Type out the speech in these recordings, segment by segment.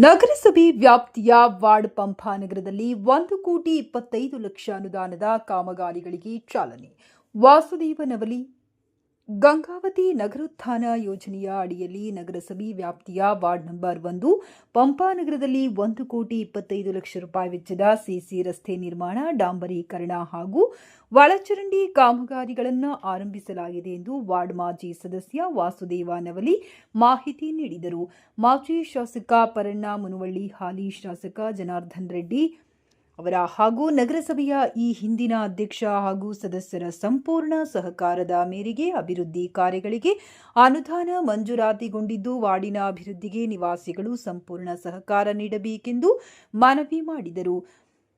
ನಗರಸಭೆ ವ್ಯಾಪ್ತಿಯ ವಾರ್ಡ್ ಪಂಪಾನಗರದಲ್ಲಿ 1,25,00,000 ಅನುದಾನದ ಕಾಮಗಾರಿಗಳಿಗೆ ಚಾಲನೆ. ವಾಸುದೇವ ನವಲಿ ಗಂಗಾವತಿ ನಗರೋತ್ಥಾನ ಯೋಜನೆಯ ಅಡಿಯಲ್ಲಿ ನಗರಸಭೆ ವ್ಯಾಪ್ತಿಯ ವಾರ್ಡ್ ನಂಬರ್ 1 ಪಂಪಾನಗರದಲ್ಲಿ 1,25,00,000 ರೂಪಾಯಿ ವೆಚ್ಚದ ಸಿಸಿ ರಸ್ತೆ ನಿರ್ಮಾಣ, ಡಾಂಬರೀಕರಣ ಹಾಗೂ ಒಳಚರಂಡಿ ಕಾಮಗಾರಿಗಳನ್ನು ಆರಂಭಿಸಲಾಗಿದೆ ಎಂದು ವಾರ್ಡ್ ಮಾಜಿ ಸದಸ್ಯ ವಾಸುದೇವ ನವಲಿ ಮಾಹಿತಿ ನೀಡಿದರು. ಮಾಜಿ ಶಾಸಕ ಪರಣ್ಣ ಮುನವಳ್ಳಿ, ಹಾಲಿ ಶಾಸಕ ಜನಾರ್ದನ್ ರೆಡ್ಡಿ ಅವರ ಹಾಗೂ ನಗರಸಭೆಯ ಈ ಹಿಂದಿನ ಅಧ್ಯಕ್ಷ ಹಾಗೂ ಸದಸ್ಯರ ಸಂಪೂರ್ಣ ಸಹಕಾರದ ಮೇರೆಗೆ ಅಭಿವೃದ್ಧಿ ಕಾರ್ಯಗಳಿಗೆ ಅನುದಾನ ಮಂಜೂರಾತಿಗೊಂಡಿದ್ದು, ವಾರ್ಡಿನ ಅಭಿವೃದ್ಧಿಗೆ ನಿವಾಸಿಗಳು ಸಂಪೂರ್ಣ ಸಹಕಾರ ನೀಡಬೇಕೆಂದು ಮನವಿ ಮಾಡಿದರು.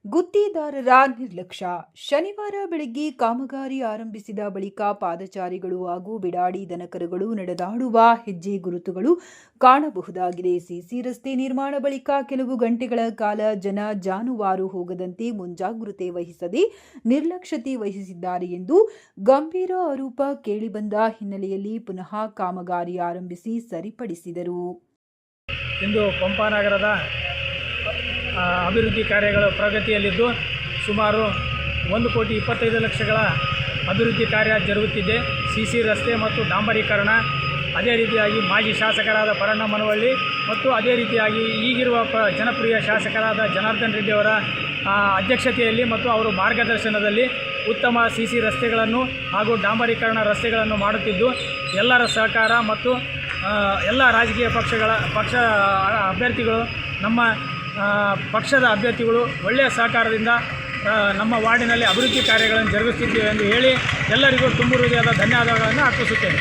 ಗುತ್ತಿಗೆದಾರರ ನಿರ್ಲಕ್ಷ್ಯ. ಶನಿವಾರ ಬೆಳಗ್ಗೆ ಕಾಮಗಾರಿ ಆರಂಭಿಸಿದ ಬಳಿಕ ಪಾದಚಾರಿಗಳು ಹಾಗೂ ಬಿಡಾಡಿ ದನಕರುಗಳು ನಡೆದಾಡುವ ಹೆಜ್ಜೆ ಗುರುತುಗಳು ಕಾಣಬಹುದಾಗಿದೆ. ಸಿಸಿ ರಸ್ತೆ ನಿರ್ಮಾಣ ಬಳಿಕ ಕೆಲವು ಗಂಟೆಗಳ ಕಾಲ ಜನ ಜಾನುವಾರು ಹೋಗದಂತೆ ಮುಂಜಾಗ್ರತೆ ವಹಿಸದೆ ನಿರ್ಲಕ್ಷ್ಯತೆ ವಹಿಸಿದ್ದಾರೆ ಎಂದು ಗಂಭೀರ ಆರೋಪ ಕೇಳಿಬಂದ ಹಿನ್ನೆಲೆಯಲ್ಲಿ ಪುನಃ ಕಾಮಗಾರಿ ಆರಂಭಿಸಿ ಸರಿಪಡಿಸಿದರು. ಇಂದು ಪಂಪಾನಗರದ ಅಭಿವೃದ್ಧಿ ಕಾರ್ಯಗಳು ಪ್ರಗತಿಯಲ್ಲಿದ್ದು ಸುಮಾರು 1,25,00,000ಗಳ ಅಭಿವೃದ್ಧಿ ಕಾರ್ಯ ಜರುಗುತ್ತಿದೆ. ಸಿಸಿ ರಸ್ತೆ ಮತ್ತು ಡಾಂಬರೀಕರಣ, ಅದೇ ರೀತಿಯಾಗಿ ಮಾಜಿ ಶಾಸಕರಾದ ಪರಣ್ಣ ಮುನವಳ್ಳಿ ಮತ್ತು ಅದೇ ರೀತಿಯಾಗಿ ಈಗಿರುವ ಜನಪ್ರಿಯ ಶಾಸಕರಾದ ಜನಾರ್ದನ್ ರೆಡ್ಡಿ ಅವರ ಅಧ್ಯಕ್ಷತೆಯಲ್ಲಿ ಮತ್ತು ಅವರ ಮಾರ್ಗದರ್ಶನದಲ್ಲಿ ಉತ್ತಮ ಸಿಸಿ ರಸ್ತೆಗಳನ್ನು ಹಾಗೂ ಡಾಂಬರೀಕರಣ ರಸ್ತೆಗಳನ್ನು ಮಾಡುತ್ತಿದ್ದು, ಎಲ್ಲರ ಸಹಕಾರ ಮತ್ತು ಎಲ್ಲ ರಾಜಕೀಯ ಪಕ್ಷ ಅಭ್ಯರ್ಥಿಗಳು, ನಮ್ಮ ಪಕ್ಷದ ಅಭ್ಯರ್ಥಿಗಳು ಒಳ್ಳೆಯ ಸಹಕಾರದಿಂದ ನಮ್ಮ ವಾರ್ಡಿನಲ್ಲಿ ಅಭಿವೃದ್ಧಿ ಕಾರ್ಯಗಳನ್ನು ಜರುಗಿಸುತ್ತಿದ್ದೇವೆ ಎಂದು ಹೇಳಿ ಎಲ್ಲರಿಗೂ ತುಂಬ ಹೃದಯದ ಧನ್ಯವಾದಗಳನ್ನು ಅರ್ಪಿಸುತ್ತೇನೆ.